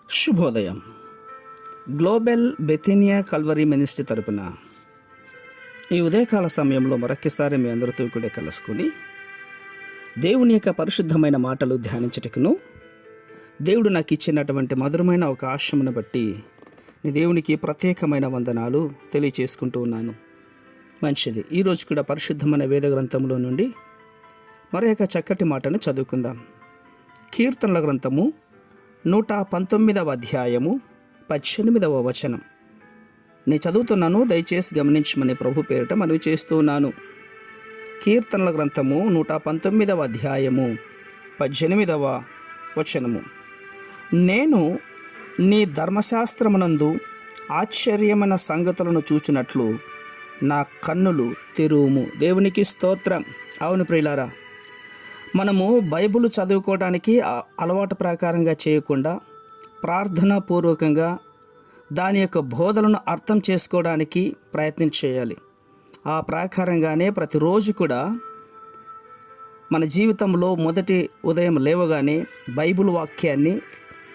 శుభోదయం. Global బెథినియా Calvary ministry తరపున ఈ ఉదయకాల సమయంలో మరొకసారి మీ అందరితో కూడా కలుసుకుని దేవుని యొక్క పరిశుద్ధమైన మాటలు ధ్యానించటకును దేవుడు నాకు ఇచ్చినటువంటి మధురమైన ఒక ఆశమును బట్టి నీ దేవునికి ప్రత్యేకమైన వందనాలు తెలియచేసుకుంటూ ఉన్నాను. మంచిది. ఈరోజు కూడా పరిశుద్ధమైన వేద గ్రంథంలో నుండి మరొక చక్కటి మాటను చదువుకుందాం. కీర్తనల గ్రంథము 119వ అధ్యాయము 18వ వచనం నేను చదువుతున్నాను, దయచేసి గమనించమని ప్రభు పేరిట మనవి చేస్తూ ఉన్నాను. కీర్తనల గ్రంథము 119వ అధ్యాయము 18వ వచనము. నేను నీ ధర్మశాస్త్రమునందు ఆశ్చర్యమైన సంగతులను చూచినట్లు నా కన్నులు తెరువుము. దేవునికి స్తోత్రం. అవును ప్రియులారా, మనము బైబిల్ చదువుకోవడానికి అలవాటు ప్రకారంగా చేయకుండా ప్రార్థనాపూర్వకంగా దాని యొక్క బోధనను అర్థం చేసుకోవడానికి ప్రయత్నం చేయాలి. ఆ ప్రకారంగానే ప్రతిరోజు కూడా మన జీవితంలో మొదటి ఉదయం లేవగానే బైబిల్ వాక్యాన్ని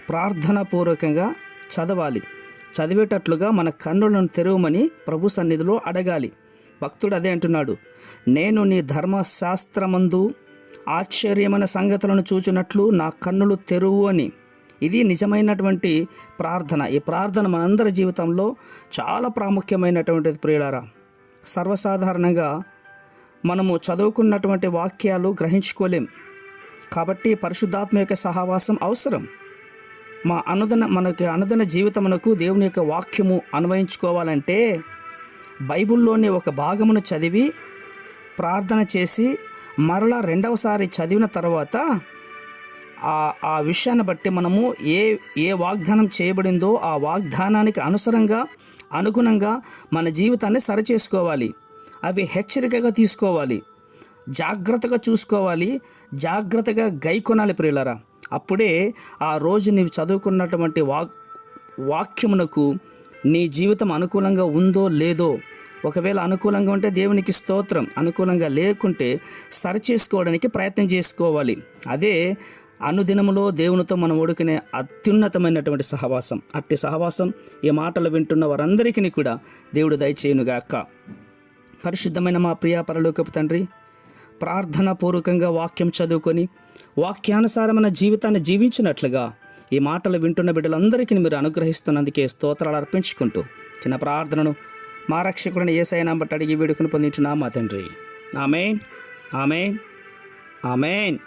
ప్రార్థనాపూర్వకంగా చదవాలి. చదివేటట్లుగా మన కన్నులను తెరవమని ప్రభు సన్నిధిలో అడగాలి. భక్తుడు అదే అంటున్నాడు, నేను నీ ధర్మశాస్త్రమందు ఆశ్చర్యమైన సంగతులను చూచినట్లు నా కన్నులు తెరువు అని. ఇది నిజమైనటువంటి ప్రార్థన. ఈ ప్రార్థన మనందరి జీవితంలో చాలా ప్రాముఖ్యమైనటువంటిది ప్రియులారా. సర్వసాధారణంగా మనము చదువుకున్నటువంటి వాక్యాలు గ్రహించుకోలేం. కాబట్టి పరిశుద్ధాత్మ యొక్క సహవాసం అవసరం. మనకి అనుదిన జీవితమునకు దేవుని యొక్క వాక్యము అన్వయించుకోవాలంటే బైబిల్లోని ఒక భాగమును చదివి ప్రార్థన చేసి మరలా రెండవసారి చదివిన తర్వాత ఆ విషయాన్ని బట్టి మనము ఏ వాగ్దానం చేయబడిందో ఆ వాగ్దానానికి అనుగుణంగా మన జీవితాన్ని సరిచేసుకోవాలి. అవి హెచ్చరికగా తీసుకోవాలి, జాగ్రత్తగా చూసుకోవాలి, జాగ్రత్తగా గైకొనాలి ప్రియులారా. అప్పుడే ఆ రోజు నీవు చదువుకున్నటువంటి వాక్యమునకు నీ జీవితం అనుకూలంగా ఉందో లేదో. ఒకవేళ అనుకూలంగా ఉంటే దేవునికి స్తోత్రం, అనుకూలంగా లేకుంటే సరిచేసుకోవడానికి ప్రయత్నం చేసుకోవాలి. అదే అనుదినములో దేవునితో మనం ఓడుకునే అత్యున్నతమైనటువంటి సహవాసం. అట్టి సహవాసం ఈ మాటలు వింటున్న వారందరికీ కూడా దేవుడు దయచేయునుగాక. పరిశుద్ధమైన మా ప్రియ పరలోకపు తండ్రి, ప్రార్థన పూర్వకంగా వాక్యం చదువుకొని వాక్యానుసారమైన జీవితాన్ని జీవించినట్లుగా ఈ మాటలు వింటున్న బిడ్డలందరికీ మీరు అనుగ్రహిస్తున్నందుకే స్తోత్రాలు అర్పించుకుంటూ చిన్న ప్రార్థనను మా రక్షకుడిని యేసయ్య నామమున బట్టి అడిగి వేడుకొని పొందించున్నాము మా తండ్రి. ఆమేన్, ఆమేన్, ఆమేన్.